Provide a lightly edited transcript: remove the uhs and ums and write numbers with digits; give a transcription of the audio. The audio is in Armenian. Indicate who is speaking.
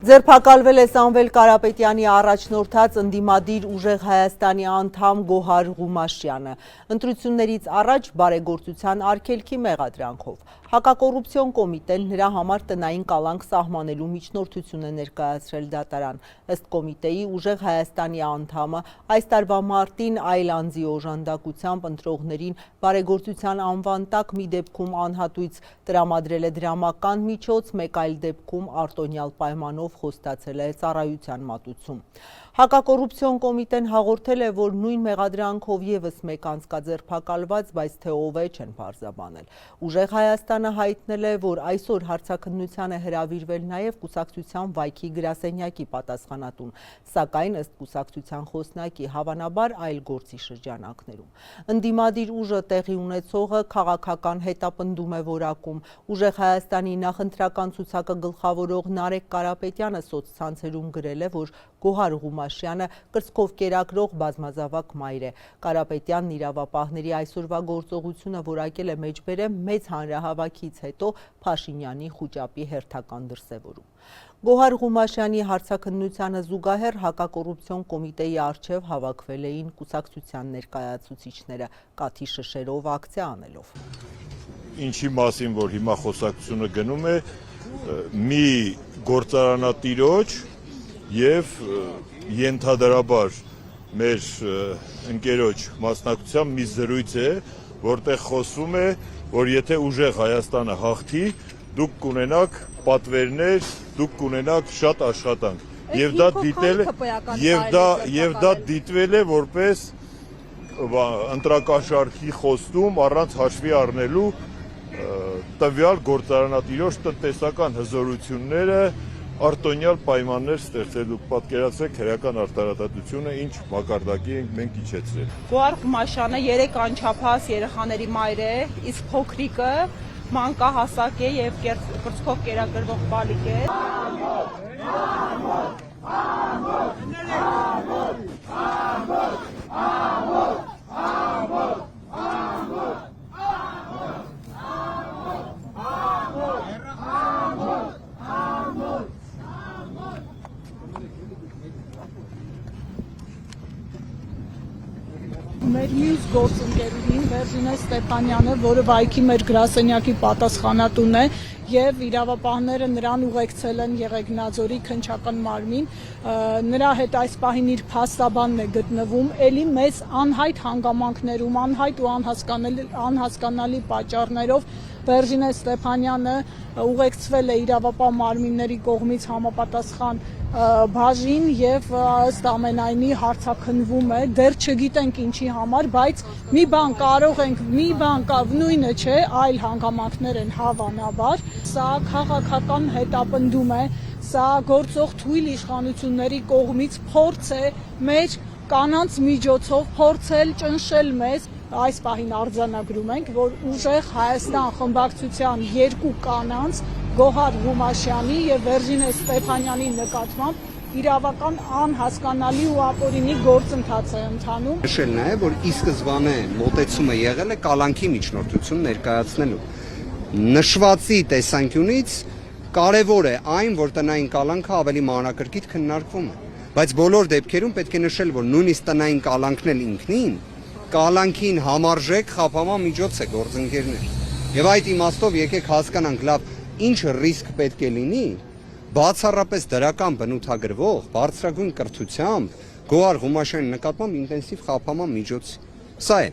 Speaker 1: Ձերբակալվել է Սամվել Կարապետյանի առաջնորդած ընդդիմադիր ուժեղ Հայաստանի անդամ Գոհար Ղումաշյանը, ընտրություններից առաջ բարեգործության արգելքի մեղադրանքով։ Հակակոռուպցիոն կոմիտեն նրա համար տնային կալանք սահմանելու միջնորդություն է ներկայացրել դատարան։ Ըստ կոմիտեի ուժեղ Հայաստանի անդամը այս տարվա մարտին այլ անձի օժանդակությամբ ընտրողներին բարեգործության անվան տակ մի դեպքում անհատույց տրամադրել է դրամական միջոց, մեկ այլ դեպքում արտոնյալ պայմանով խոստացել է ծառայության մատուցում։ Հակակոռուպցիոն կոմիտեն հաղորդել է, որ նույն մեղադրանքով ևս մեկ անձ կա ձերբակալված, բայց թե ով է չեն պարզաբանել։ Ուժեղ Հայաստանը հայտնել է, որ այսօր հարցաքննության է հրավիրվել նաև կուսակցության Վայքի գրասենյակի պատասխանատուն, սակայն ըստ կուսակցության խոսնակի հավանաբար այլ գործի շրջանակներում։ Ընդդիմադիր ուժը տեղի ունեցողը քաղաքական հետապնդում է որակում։ Ուժեղ Հայաստանի նախընտրական ցուցակը գլխավորող Նարեկ Կարապետյանը սոցցանցերում գրել է, որ Գոհար Ղումաշյանը կրծքով կերակրող բազմազավակ մայր է։ Կարապետյանն իրավապահների այսօրվա գործողությունը որակել է մեջբերեմ մեծ հանրահավաքից հետո Փաշինյանի խուճապի հերթական դրսևորում։ Գոհար Ղումաշյանի հարցաքննությանը զուգահեռ հակակոռուպցիոն կոմիտեի առջև հավաքվել էին կուսակցության ներկայացուցիչները կաթի շշերով ակցիա անելով։
Speaker 2: Ինչի մասին, որ հիմա խոսակցությունը գնում է, մի գործարանատիրոջ և ենթադրաբար մեր ընկերոջ մասնակցությամբ մի զրույց է, որտեղ խոսվում է, որ եթե ուժեղ Հայաստանը հաղթի, դուք կունենաք պատվերներ, դուք կունենաք շատ աշխատանք։ Եվ դա դիտվել է որպես ընտրակաշառքի խոստում առանց հաշվի առնելու տվյալ գործարանատիրոջ տնտեսական հզորությունները արտոնյալ պայմաններ ստեղծելու, պատկերացրեք հերական արտարադատությունը ինչ մակարդակի ենք մենք իջեցրել։
Speaker 3: Գոհար Ղումաշյանը 3 անչափահաս երեխաների մայր է, իսկ փոքրիկը մանկահասակ է եւ կրծքով կերակրվող բալիկ է։ Մեր մյուս գործընկերուհին Վերժինե Ստեփանյանը, որը Վայքի մեր գրասենյակի պատասխանատուն է, եւ իրավապահները նրան ուղեկցել են Եղեգնաձորի քննչական մարմին, նրա հետ այս պահին իր փաստաբանն է գտնվում, ելի մեծ անհայտ հանգամանքներում, անհայտ ու անհասկանալի պատճառներով Վերժինե Ստեփանյանը ուղեկցվել է իրավապահ մարմինների կողմից համապատասխան բաժին եւ ըստ ամենայնի հարցաքննվում է, դեռ չգիտենք ինչի համար, բայց մի բան կա, նույնը չէ, այլ հանգամանքներ են հավանաբար, սա քաղաքական հետապնդում է, սա գործող թույլ իշխանությունների կողմից փորձ է մեր կանանց միջոցով փորձել ճնշել մեզ, այս պահին արձանագրում ենք, որ ուժեղ Հայաստան խմբակցության 2 կանանց Գոհար Ղումաշյանի եւ Վերժինե Ստեփանյանի նկատմամբ իրավական անհասկանալի ու ապօրինի գործընթաց է ընթանում։
Speaker 4: Նշել նաեւ, որ ի սկզբանե մոտեցումը եղել է կալանքի միջնորդություն ներկայացնելու։ Նշվածի տեսանկյունից կարևոր է այն, որ տնային կալանքը ավելի մանրակրկիտ քննարկվում է, բայց բոլոր դեպքերում պետք է նշել, որ նույնիսկ տնային կալանքն էլ ինքնին կալանքին համարժեք խափանման միջոց է գործընկերներ։ Եվ այդ իմաստով եկեք հասկանանք լավ ինչ ռիսկ պետք է լինի բացառապես դրական բնութագրվող բարձրագույն կրթությամբ Գոհար Ղումաշյանի նկատմամբ ինտենսիվ խափանման միջոց։ Սա է։